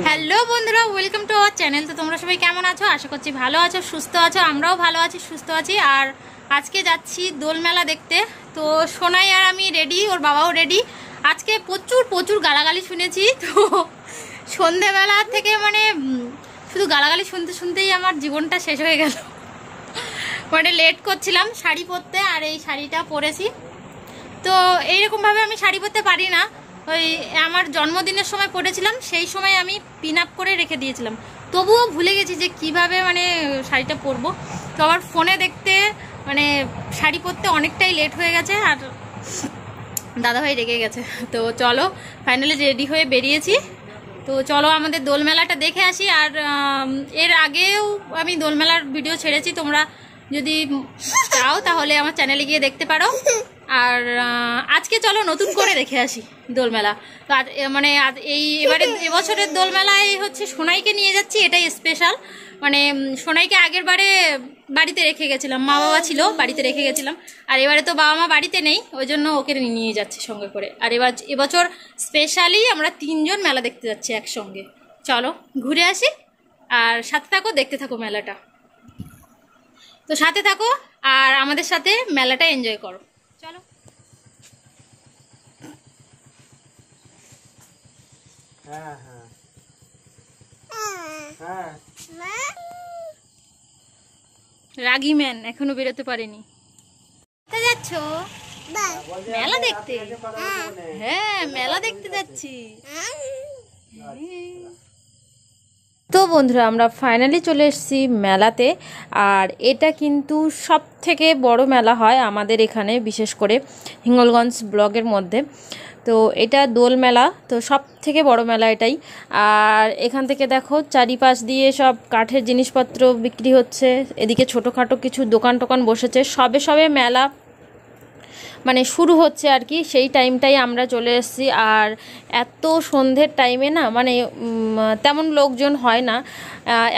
Hello বন্ধুরা, welcome to our channel. তো তোমরা সবাই কেমন আছো? আশা করছি ভালো আছো, সুস্থ আছো। আমরাও ভালো আছি, সুস্থ আছি। আর আজকে যাচ্ছি দোল মেলা দেখতে। তো সোনাই আর আমি রেডি, ওর বাবাও রেডি। আজকে প্রচুর প্রচুর গালাগালি শুনেছি। তো সন্ধেবেলা থেকে মানে শুধু গালাগালি শুনতে শুনতেই আমার জীবনটা শেষ হয়ে গেল। মানে লেট করছিলাম শাড়ি পরতে, আর এই শাড়িটা পরেছি। তো এইরকমভাবে আমি শাড়ি পরতে পারি না। ওই আমার জন্মদিনের সময় পরেছিলাম, সেই সময় আমি পিন আপ করে রেখে দিয়েছিলাম। তবুও ভুলে গেছি যে কিভাবে মানে শাড়িটা পরবো। তো আবার ফোনে দেখতে মানে শাড়ি পরতে অনেকটাই লেট হয়ে গেছে, আর দাদাভাই রেগে গেছে। তো চলো, ফাইনালি রেডি হয়ে বেরিয়েছি। তো চলো আমাদের দোলমেলাটা দেখে আসি। আর এর আগেও আমি দোলমেলার ভিডিও ছেড়েছি, তোমরা যদি চাও তাহলে আমার চ্যানেলে গিয়ে দেখতে পারো। আর আজকে চলো নতুন করে দেখে আসি দোলমেলা। তো মানে এবারে এবছরের দোলমেলায় হচ্ছে সোনাইকে নিয়ে যাচ্ছি, এটাই স্পেশাল। মানে সোনাইকে আগের বারে বাড়িতে রেখে গেছিলাম, মা বাবা ছিল বাড়িতে রেখে গেছিলাম। আর এবারে তো বাবা মা বাড়িতে নেই, ওই জন্য ওকে নিয়ে যাচ্ছি সঙ্গে করে। আর এবছর স্পেশালি আমরা 3 জন মেলা দেখতে যাচ্ছি একসঙ্গে। চলো ঘুরে আসি, আর সাথে থাকো, দেখতে থাকো মেলাটা। তো সাথে থাকো আর আমাদের সাথে মেলাটা এনজয় করো। চলো। হ্যাঁ হ্যাঁ হ্যাঁ রাগি ম্যান এখনো বেরোতে পারেনি। কোথায় যাচ্ছ? মেলা দেখতে। হ্যাঁ, মেলা দেখতে যাচ্ছি। তো বন্ধুরা, আমরা ফাইনালি চলে এসেছি মেলাতে। আর এটা কিন্তু সব থেকে বড় মেলা হয় আমাদের এখানে, বিশেষ করে হিঙ্গলগঞ্জ ব্লকের মধ্যে। তো এটা দোল মেলা, তো সব থেকে বড় মেলা এটাই। আর এখান থেকে দেখো চারিপাশ দিয়ে সব কাঠের জিনিসপত্র বিক্রি হচ্ছে। এদিকে ছোটোখাটো কিছু দোকান টোকান বসেছে। সবে সবে মেলা মানে শুরু হচ্ছে আর কি, সেই টাইমটাই আমরা চলে এসেছি। আর এত সন্ধ্যের টাইমে না মানে তেমন লোকজন হয় না।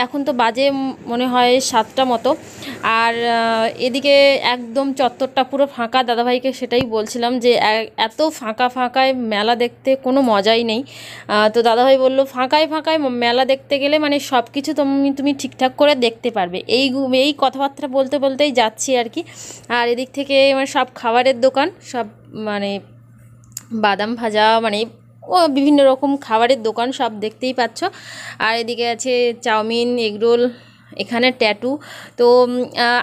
এখন তো বাজে মনে হয় 7টা মতো। আর এদিকে একদম চত্বরটা পুরো ফাঁকা। দাদাভাইকে সেটাই বলছিলাম যে এত ফাঁকা ফাঁকায় মেলা দেখতে কোনো মজাই নেই। তো দাদাভাই বলল ফাঁকায় ফাঁকায় মেলা দেখতে গেলে মানে সব কিছু তুমি ঠিকঠাক করে দেখতে পারবে। এই কথাবার্তা বলতে বলতেই যাচ্ছি আর কি। আর এদিক থেকে মানে সব খাবারের দোকান, সব মানে বাদাম ভাজা মানে ও বিভিন্ন রকম খাবারের দোকান সব দেখতেই পাচ্ছ। আর এদিকে আছে চাউমিন, এগরোল, এখানে ট্যাটু। তো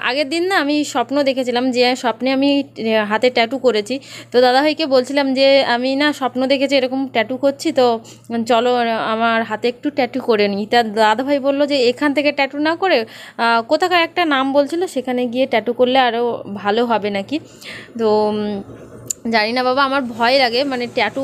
আগের দিন না আমি স্বপ্ন দেখেছিলাম, যে স্বপ্নে আমি হাতে ট্যাটু করেছি। তো দাদাভাইকে বলছিলাম যে আমি না স্বপ্ন দেখেছি এরকম ট্যাটু করছি, তো চলো আমার হাতে একটু ট্যাটু করে নিই। তা দাদাভাই বললো যে এখান থেকে ট্যাটু না করে কোথাকার একটা নাম বলছিল, সেখানে গিয়ে ট্যাটু করলে আরও ভালো হবে নাকি। তো জানি না বাবা, আমার ভয় লাগে, মানে ট্যাটু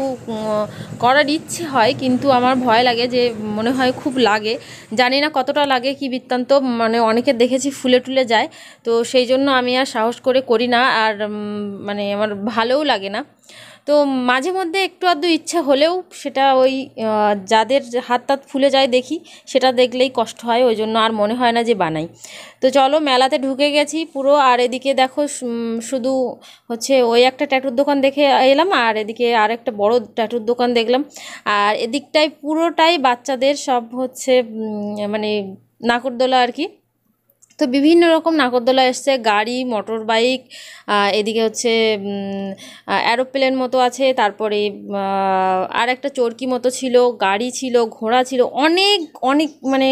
করার ইচ্ছে হয় কিন্তু আমার ভয় লাগে, যে মনে হয় খুব লাগে। জানি না কতটা লাগে কি বৃত্তান্ত, মানে অনেকে দেখেছি ফুলে টুলে যায়। তো সেই জন্য আমি আর সাহস করে করি না। আর মানে আমার ভালোও লাগে না। তো মাঝে মধ্যে একটু আধটু ইচ্ছে হলেও সেটা ওই যাদের হাত টাত ফুলে যায় দেখি, সেটা দেখলেই কষ্ট হয়, ওই জন্য আর মনে হয় না যে বানাই। তো চলো মেলাতে ঢুকে গেছি পুরো। আর এদিকে দেখো শুধু হচ্ছে ওই একটা ট্যাটুর দোকান দেখে এলাম, আর এদিকে আর একটা বড় ট্যাটুর দোকান দেখলাম। আর এদিকটায় পুরোটাই বাচ্চাদের সব হচ্ছে মানে নাগরদোলা আর কি। তো বিভিন্ন রকম নাগরদোলা এসছে, গাড়ি, মোটর বাইক, এদিকে হচ্ছে অ্যারোপ্লেন মতো আছে, তারপরে আর একটা চরকি মতো ছিল, গাড়ি ছিল, ঘোড়া ছিল, অনেক অনেক মানে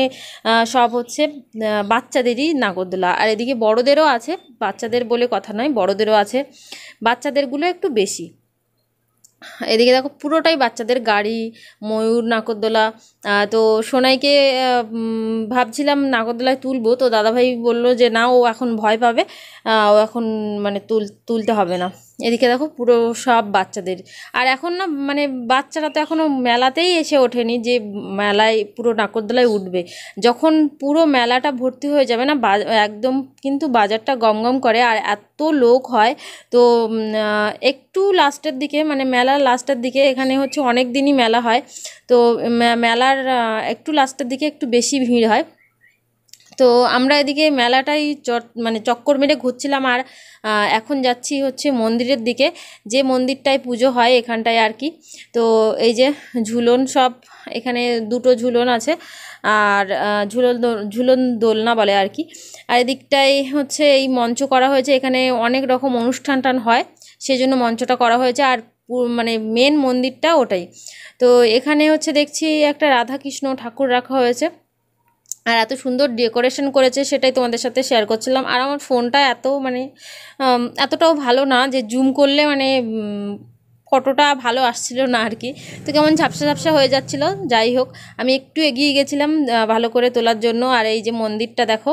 সব হচ্ছে বাচ্চাদেরই নাগরদোলা। আর এদিকে বড়দেরও আছে, বাচ্চাদের বলে কথা নয়, বড়দেরও আছে, বাচ্চাদেরগুলো একটু বেশি। এদিকে দেখো পুরোটাই বাচ্চাদের গাড়ি, ময়ূর, নাগরদোলা। তো সোনাইকে ভাবছিলাম নাগরদোলায় তুলবো, তো দাদাভাই বললো যে না, ও এখন ভয় পাবে, ও এখন মানে তুলতে হবে না। এদিকে দেখো পুরো সব বাচ্চাদের। আর এখন না মানে বাচ্চারা তো এখনও মেলাতেই এসে ওঠেনি যে মেলায় পুরো নাগরদোলায় উঠবে। যখন পুরো মেলাটা ভর্তি হয়ে যাবে না, একদম কিন্তু বাজারটা গমগম করে, আর এত লোক হয়। তো একটু লাস্টের দিকে মানে মেলার লাস্টের দিকে, এখানে হচ্ছে অনেক দিনই মেলা হয়, তো মেলার একটু লাস্টের দিকে একটু বেশি ভিড় হয়। তো আমরা এদিকে মেলাটাই মানে চক্কর মেরে ঘুরছিলাম। আর এখন যাচ্ছি হচ্ছে মন্দিরের দিকে, যে মন্দিরটায় পুজো হয় এখানটায় আর কি। তো এই যে ঝুলন সব, এখানে দুটো ঝুলন আছে, আর ঝুলন দোলনা বলে আর কি। আর এদিকটাই হচ্ছে এই মঞ্চ করা হয়েছে, এখানে অনেক রকম অনুষ্ঠান টান হয়, সেই জন্য মঞ্চটা করা হয়েছে। আর মানে মেন মন্দিরটা ওটাই। তো এখানে হচ্ছে দেখছি একটা রাধাকৃষ্ণ ঠাকুর রাখা হয়েছে, আর এত সুন্দর ডেকোরেশন করেছে, সেটাই তোমাদের সাথে শেয়ার করছিলাম। আর আমার ফোনটা এত মানে এতটাও ভালো না যে জুম করলে মানে ফটোটা ভালো আসছিল না আর কি। তো কেমন ঝাপসা ঝাপসা হয়ে যাচ্ছিল। যাই হোক, আমি একটু এগিয়ে গেছিলাম ভালো করে তোলার জন্য। আর এই যে মন্দিরটা দেখো,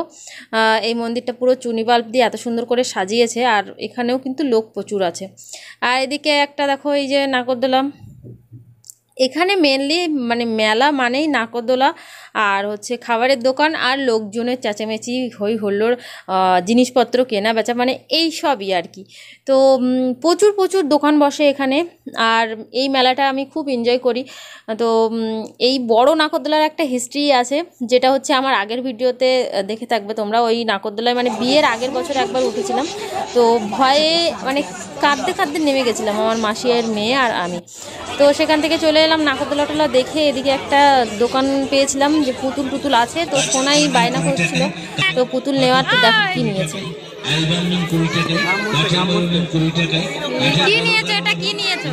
এই মন্দিরটা পুরো চুনি বাল্ব দিয়ে এত সুন্দর করে সাজিয়েছে, আর এখানেও কিন্তু লোক প্রচুর আছে। আর এদিকে একটা দেখো এই যে নাগরদোলা, এখানে মেনলি মানে মেলা মানেই নাগরদোলা আর হচ্ছে খাবারের দোকান আর লোকজনের চেঁচামেচি হই হুল্লোড়, জিনিসপত্র কেনা বেচা, মানে এই সবই আর কি। তো প্রচুর প্রচুর দোকান বসে এখানে, আর এই মেলাটা আমি খুব এনজয় করি। তো এই বড় নাগরদোলার একটা হিস্ট্রি আছে, যেটা হচ্ছে আমার আগের ভিডিওতে দেখে থাকবে তোমরা। ওই নাগরদোলায় মানে বিয়ের আগের বছর একবার উঠেছিলাম, তো ভয়ে মানে কাঁদতে কাঁদতে নেমে গেছিলাম আমার মাসির মেয়ে আর আমি। তো সেখান থেকে চলে এলাম নাগরদোলাটোলা দেখে। এদিকে একটা দোকান পেয়েছিলাম যে পুতুল টুতুল আছে, তো সোনাই বায়না করছিল, তো পুতুল নেওয়ার, তো দেখো কি নিয়েছে। কি নিয়েছো এটা, কি নিয়েছো?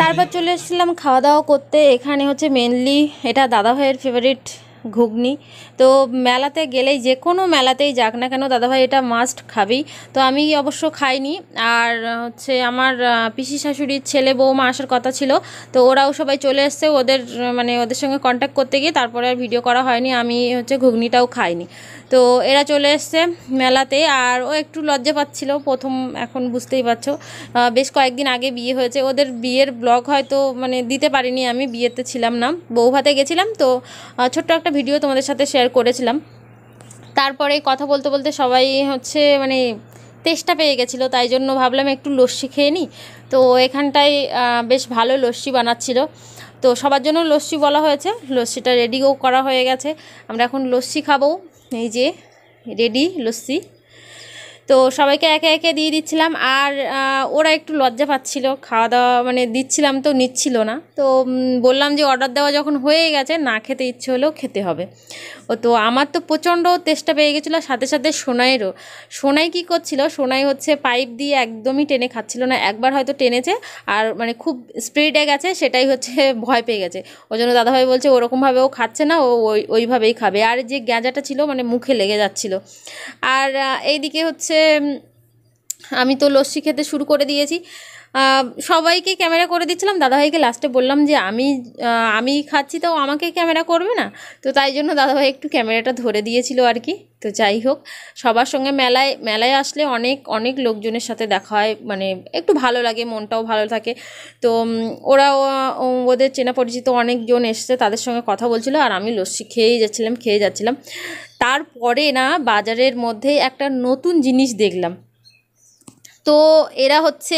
তারপর চলে এসেছিলাম খাওয়া দাওয়া করতে। এখানে হচ্ছে মেনলি এটা দাদাভাইয়ের ফেভারিট ঘুগনি। তো মেলাতে গেলেই, যে কোনো মেলাতেই যাক না কেন, দাদাভাই এটা মাস্ট খাবেই। তো আমি অবশ্য খাইনি। আর হচ্ছে আমার পিসি শাশুড়ির ছেলে বৌমা আসার কথা ছিল, তো ওরাও সবাই চলে এসছে। ওদের মানে ওদের সঙ্গে কন্ট্যাক্ট করতে গিয়ে তারপরে আর ভিডিও করা হয়নি, আমি হচ্ছে ঘুগনিটাও খাইনি। তো এরা চলে এসছে মেলাতে, আর ও একটু লজ্জা পাচ্ছিল প্রথম, এখন বুঝতেই পারছো বেশ কয়েকদিন আগে বিয়ে হয়েছে। ওদের বিয়ের ব্লগ হয়তো মানে দিতে পারিনি, আমি বিয়েতে ছিলাম না, বউ ভাতে গেছিলাম। তো ছোট্ট একটা ভিডিও তোমাদের সাথে শেয়ার করেছিলাম। তারপরে কথা বলতে বলতে সবাই হচ্ছে মানে তেষ্টা পেয়ে গেছিলো, তাই জন্য ভাবলাম একটু লস্যি খেয়ে নিই। তো এখানটায় বেশ ভালো লস্যি বানাচ্ছিল, তো সবার জন্য লস্যি বলা হয়েছে। লস্যিটা রেডিও করা হয়ে গেছে, আমরা এখন লস্যি খাবো। এই যে রেডি লস্যি, তো সবাইকে একে একে দিয়ে দিচ্ছিলাম। আর ওরা একটু লজ্জা পাচ্ছিল, খাওয়া দাওয়া মানে দিচ্ছিলাম তো নিচ্ছিল না। তো বললাম যে অর্ডার দেওয়া যখন হয়ে গেছে, না খেতে ইচ্ছে হলেও খেতে হবে। তো আমার তো প্রচণ্ড তেষ্টা পেয়ে গেছিলো, সাথে সাথে সোনাইয়েরও। সোনাই কী করছিল, সোনাই হচ্ছে পাইপ দিয়ে একদমই টেনে খাচ্ছিল না। একবার হয়তো টেনেছে, আর মানে খুব স্পিডে গেছে, সেটাই হচ্ছে ভয় পেয়ে গেছে। ওই জন্য দাদাভাই বলছে ওরকমভাবে ও খাচ্ছে না, ও ওইভাবেই খাবে। আর যে গ্যাঁজাটা ছিল মানে মুখে লেগে যাচ্ছিল। আর এইদিকে হচ্ছে আমি তো লস্যি খেতে শুরু করে দিয়েছি, সবাইকে ক্যামেরা করে দিচ্ছিলাম। দাদাভাইকে লাস্টে বললাম যে আমি খাচ্ছি, তো আমাকে ক্যামেরা করবে না? তো তাই জন্য দাদাভাই একটু ক্যামেরাটা ধরে দিয়েছিল আর কি। তো যাই হোক, সবার সঙ্গে মেলায় আসলে অনেক অনেক লোকজনের সাথে দেখা হয়, মানে একটু ভালো লাগে, মনটাও ভালো থাকে। তো ওরাও ওদের চেনা পরিচিত অনেকজন এসছে, তাদের সঙ্গে কথা বলছিল, আর আমি লস্যি খেয়ে যাচ্ছিলাম। তারপরে না বাজারের মধ্যে একটা নতুন জিনিস দেখলাম। তো এরা হচ্ছে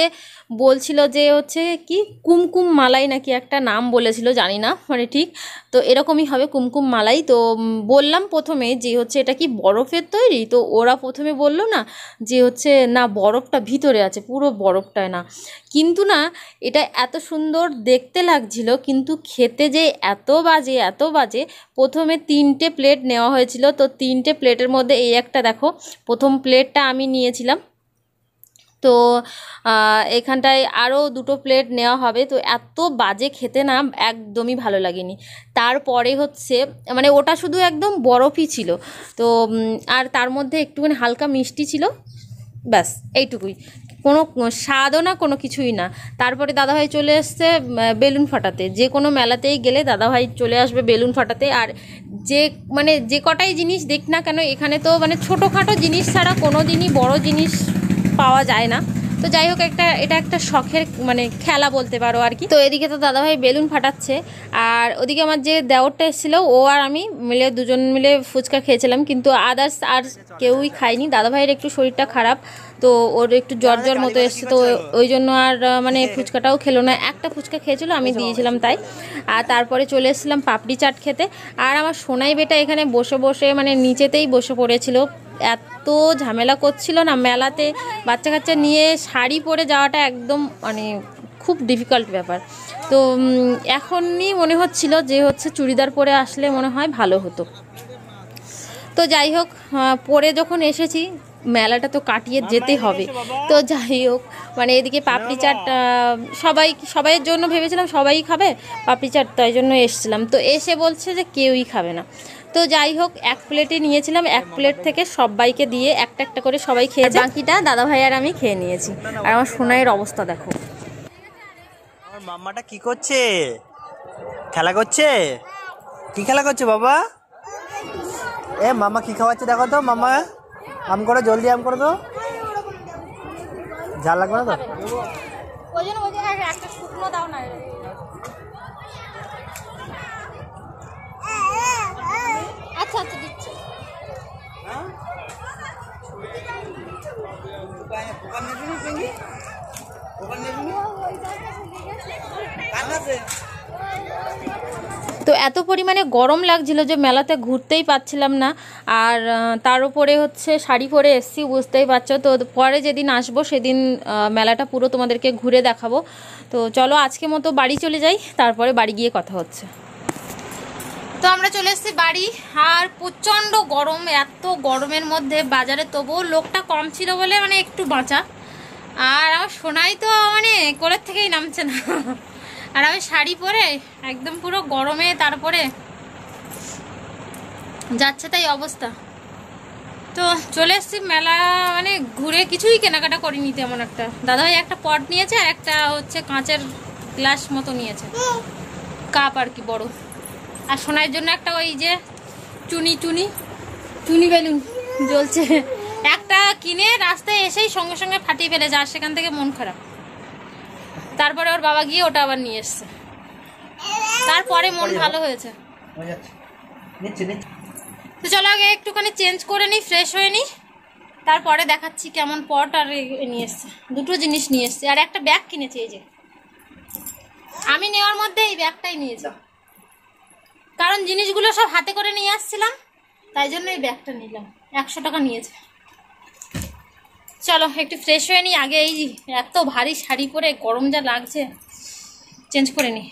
বলছিল যে হচ্ছে কি কুমকুম মালাই নাকি একটা নাম বলেছিল, জানি না মানে ঠিক। তো এরকমই হবে কুমকুম মালাই। তো বললাম প্রথমে যে হচ্ছে এটা কি বরফের তৈরি? তো ওরা প্রথমে বলল না যে হচ্ছে না, বরফটা ভিতরে আছে, পুরো বরফটায় না। কিন্তু না, এটা এত সুন্দর দেখতে লাগছিল, কিন্তু খেতে যে এত বাজে। প্রথমে 3টে প্লেট নেওয়া হয়েছিল, তো 3টে প্লেটের মধ্যে এই একটা দেখো, প্রথম প্লেটটা আমি নিয়েছিলাম। তো এখানটায় আরও 2টো প্লেট নেওয়া হবে। তো এত বাজে খেতে না, একদমই ভালো লাগেনি। তারপরে হচ্ছে মানে ওটা শুধু একদম বরফই ছিল, তো আর তার মধ্যে একটুখানি হালকা মিষ্টি ছিল, ব্যাস এইটুকুই, কোনো স্বাদও না, কোনো কিছুই না। তারপরে দাদাভাই চলে এসছে বেলুন ফাটাতে। যে কোনো মেলাতেই গেলে দাদাভাই চলে আসবে বেলুন ফাটাতে। আর যে কটাই জিনিস দেখ না কেন, এখানে তো মানে ছোটোখাটো জিনিস ছাড়া কোনো দিনই বড় জিনিস পাওয়া যায় না। তো যাই হোক, এটা একটা শখের মানে খেলা বলতে পারো আর কি। তো এদিকে তো দাদাভাই বেলুন ফাটাচ্ছে, আর ওদিকে আমার যে দেওরটা এসেছিলো ও আর আমি মিলে দুজন মিলে ফুচকা খেয়েছিলাম, কিন্তু আদার্স আর কেউই খায়নি। দাদাভাইয়ের একটু শরীরটা খারাপ, তো ওর একটু জ্বর মতো এসছে, তো ওই জন্য আর মানে ফুচকাটাও খেলো না। একটা ফুচকা খেয়েছিল, আমি দিয়েছিলাম তাই। আর তারপরে চলে এসেছিলাম পাপড়ি চাট খেতে। আর আমার সোনাই বেটা এখানে বসে বসে মানে নিচেতেই বসে পড়েছিল, এত ঝামেলা করছিল না। মেলাতে বাচ্চা কাচ্চা নিয়ে শাড়ি পরে যাওয়াটা একদম মানে খুব ডিফিকাল্ট ব্যাপার। তো এখনই মনে হচ্ছিল যে হচ্ছে চুড়িদার পরে আসলে মনে হয় ভালো হতো। তো যাই হোক, পরে যখন এসেছি মেলাটা তো কাটিয়ে যেতে হবে। তো যাই হোক, মানে এদিকে পাপড়ি চাট সবাইয়ের জন্য ভেবেছিলাম সবাই খাবে পাপড়ি চাট, তাই জন্য এসেছিলাম। তো এসে বলছে যে কেউই খাবে না। তো যাই হোক, এক প্লেটই নিয়েছিলাম, এক প্লেট থেকে সবাইকে দিয়ে একটা একটা করে সবাই খেয়েছে, বাকিটা দাদাভাই আর আমি খেয়ে নিয়েছি। আর আমার সোনাইয়ের অবস্থা দেখো। আমার মাম্মাটা কি করছে? খেলা করছে? কি খেলা করছে বাবা? এ মামা কি খাওয়াচ্ছে দেখো তো। মামা আম করো, জলদি আম করে তো। ঝাল লাগবে না তো? একটা শুকনো দাও না। আচ্ছা আচ্ছা দিচ্ছি। তো এত পরিমাণে গরম লাগছিল যে মেলাতে ঘুরতেই পাচ্ছিলাম না। আর তার উপরে হচ্ছে শাড়ি পরে এসছি, বুঝতেই পারছো। তো পরে যেদিন আসবো সেদিন মেলাটা পুরো তোমাদেরকে ঘুরে দেখাবো। তো চলো আজকে মতো বাড়ি চলে যাই, তারপরে বাড়ি গিয়ে কথা হচ্ছে। তো আমরা চলে এসেছি বাড়ি, আর প্রচণ্ড গরম। এত গরমের মধ্যে বাজারে তবুও লোকটা কম ছিল বলে মানে একটু বাঁচা। আর আমার সোনাই তো মানে কোলের থেকেই নামছে না। আর আমি শাড়ি পরে একদম পুরো গরমে তারপরে যাচ্ছে তাই অবস্থা। তো চলে এসেছি মেলা, মানে ঘুরে কিছুই কেনাকাটা করিনি তেমন একটা। দাদাভাই একটা পট নিয়েছে, আর একটা হচ্ছে কাঁচের গ্লাস মতো নিয়েছে, কাপ আর কি বড়। আর সোনার জন্য একটা ওই যে চুনি বেলুন জ্বলছে একটা কিনে রাস্তায় এসেই সঙ্গে সঙ্গে ফাটিয়ে ফেলেছে, আর সেখান থেকে মন খারাপ। তারপরে ওর বাবা গিয়ে ওটা আবার নিয়ে এসছে, তারপরে মন ভালো হয়েছে। তো চলো আগে একটুখানি চেঞ্জ করে নিই, ফ্রেশ হয়ে নিই, তারপরে দেখাচ্ছি কেমন পট। আর নিয়ে এসছে দুটো জিনিস নিয়ে এসছে, আর একটা ব্যাগ কিনেছি। এই যে আমি নেওয়ার মধ্যে এই ব্যাগটাই নিয়েছি, কারণ জিনিসগুলো সব হাতে করে নিয়ে আসছিলাম, তাই জন্য এই ব্যাগটা নিলাম। 100 টাকা নিয়েছে। চলো একটু ফ্রেশ হয়ে নিই আগে, এই এত ভারী শাড়ি পরে গরম যা লাগছে, চেঞ্জ করে নিই।